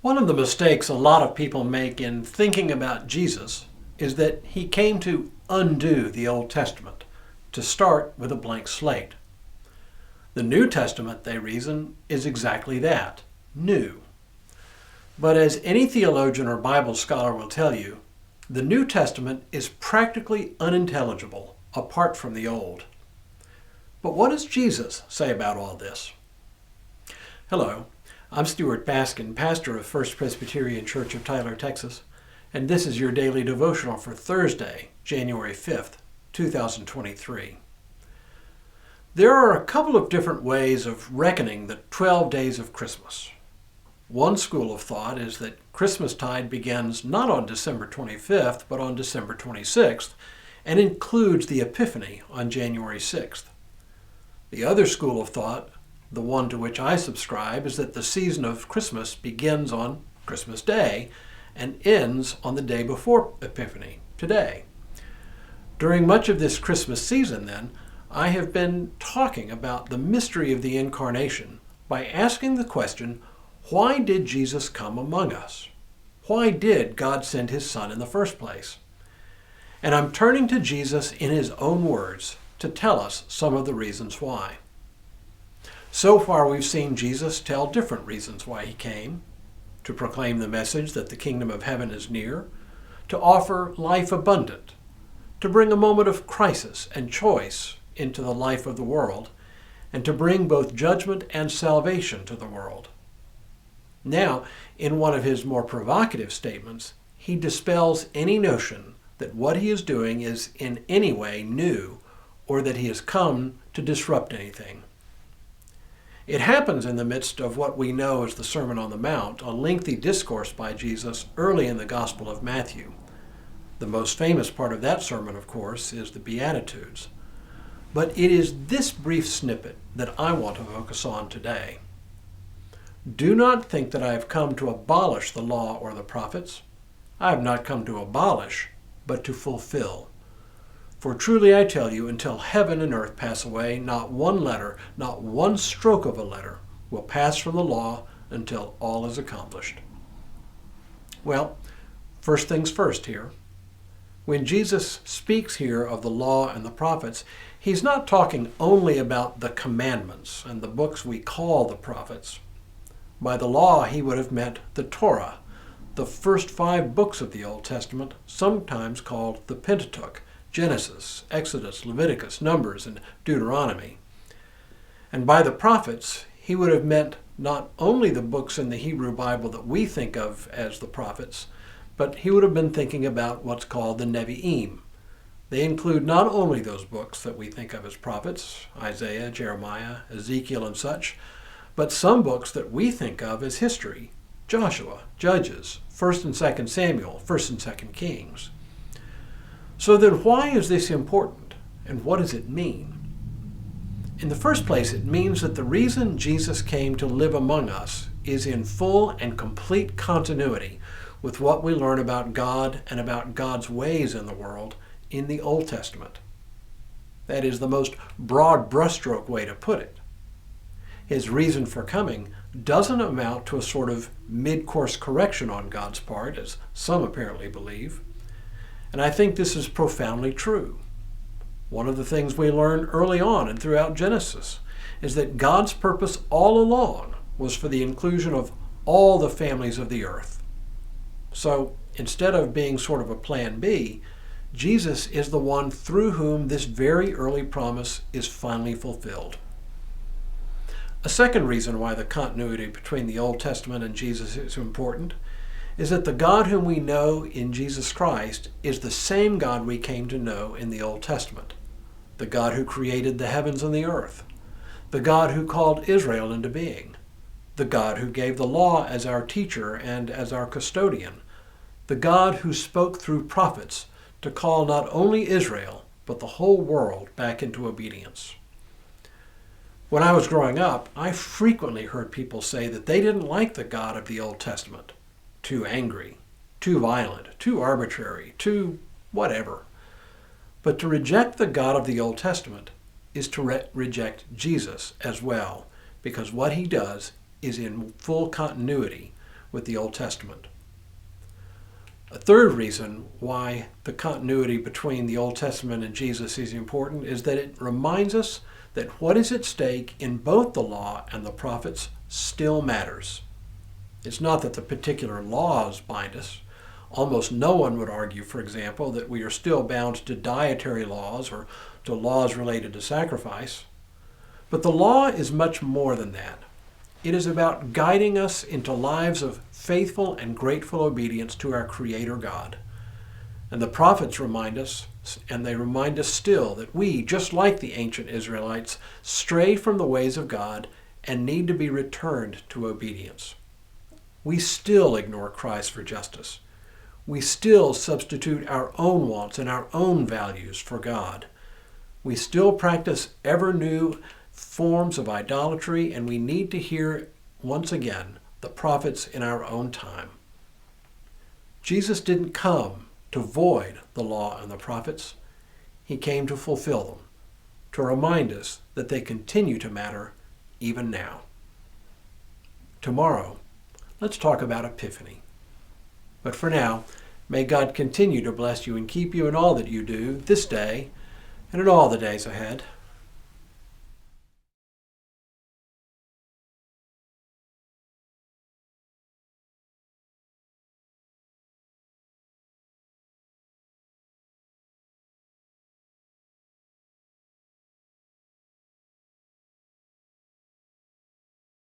One of the mistakes a lot of people make in thinking about Jesus is that he came to undo the Old Testament, to start with a blank slate. The New Testament, they reason, is exactly that, new. But as any theologian or Bible scholar will tell you, the New Testament is practically unintelligible apart from the Old. But what does Jesus say about all this? Hello, I'm Stuart Baskin, pastor of First Presbyterian Church of Tyler, Texas, and this is your daily devotional for Thursday, January 5th, 2023. There are a couple of different ways of reckoning the 12 days of Christmas. One school of thought is that Christmastide begins not on December 25th, but on December 26th, and includes the Epiphany on January 6th. The other school of thought, the one to which I subscribe, is that the season of Christmas begins on Christmas Day and ends on the day before Epiphany, today. During much of this Christmas season, then, I have been talking about the mystery of the Incarnation by asking the question, why did Jesus come among us? Why did God send his Son in the first place? And I'm turning to Jesus in his own words to tell us some of the reasons why. So far we've seen Jesus tell different reasons why he came: to proclaim the message that the kingdom of heaven is near, to offer life abundant, to bring a moment of crisis and choice into the life of the world, and to bring both judgment and salvation to the world. Now, in one of his more provocative statements, he dispels any notion that what he is doing is in any way new or that he has come to disrupt anything. It happens in the midst of what we know as the Sermon on the Mount, a lengthy discourse by Jesus early in the Gospel of Matthew. The most famous part of that sermon, of course, is the Beatitudes. But it is this brief snippet that I want to focus on today. Do not think that I have come to abolish the law or the prophets. I have not come to abolish, but to fulfill. For truly I tell you, until heaven and earth pass away, not one letter, not one stroke of a letter will pass from the law until all is accomplished. Well, first things first here. When Jesus speaks here of the law and the prophets, he's not talking only about the commandments and the books we call the prophets. By the law, he would have meant the Torah, the first 5 books of the Old Testament, sometimes called the Pentateuch: Genesis, Exodus, Leviticus, Numbers, and Deuteronomy. And by the prophets, he would have meant not only the books in the Hebrew Bible that we think of as the prophets, but he would have been thinking about what's called the Nevi'im. They include not only those books that we think of as prophets, Isaiah, Jeremiah, Ezekiel, and such, but some books that we think of as history: Joshua, Judges, 1st and 2nd Samuel, 1st and 2nd Kings. So then why is this important, and what does it mean? In the first place, it means that the reason Jesus came to live among us is in full and complete continuity with what we learn about God and about God's ways in the world in the Old Testament. That is the most broad brushstroke way to put it. His reason for coming doesn't amount to a sort of mid-course correction on God's part, as some apparently believe. And I think this is profoundly true. One of the things we learn early on and throughout Genesis is that God's purpose all along was for the inclusion of all the families of the earth. So instead of being sort of a plan B, Jesus is the one through whom this very early promise is finally fulfilled. A second reason why the continuity between the Old Testament and Jesus is important is that the God whom we know in Jesus Christ is the same God we came to know in the Old Testament, the God who created the heavens and the earth, the God who called Israel into being, the God who gave the law as our teacher and as our custodian, the God who spoke through prophets to call not only Israel, but the whole world back into obedience. When I was growing up, I frequently heard people say that they didn't like the God of the Old Testament. Too angry, too violent, too arbitrary, too whatever. But to reject the God of the Old Testament is to reject Jesus as well, because what he does is in full continuity with the Old Testament. A third reason why the continuity between the Old Testament and Jesus is important is that it reminds us that what is at stake in both the law and the prophets still matters. It's not that the particular laws bind us. Almost no one would argue, for example, that we are still bound to dietary laws or to laws related to sacrifice. But the law is much more than that. It is about guiding us into lives of faithful and grateful obedience to our Creator God. And the prophets remind us, and they remind us still, that we, just like the ancient Israelites, stray from the ways of God and need to be returned to obedience. We still ignore Christ for justice. We still substitute our own wants and our own values for God. We still practice ever new forms of idolatry, and we need to hear once again the prophets in our own time. Jesus didn't come to void the law and the prophets. He came to fulfill them, to remind us that they continue to matter even now. Tomorrow, let's talk about Epiphany. But for now, may God continue to bless you and keep you in all that you do this day and in all the days ahead.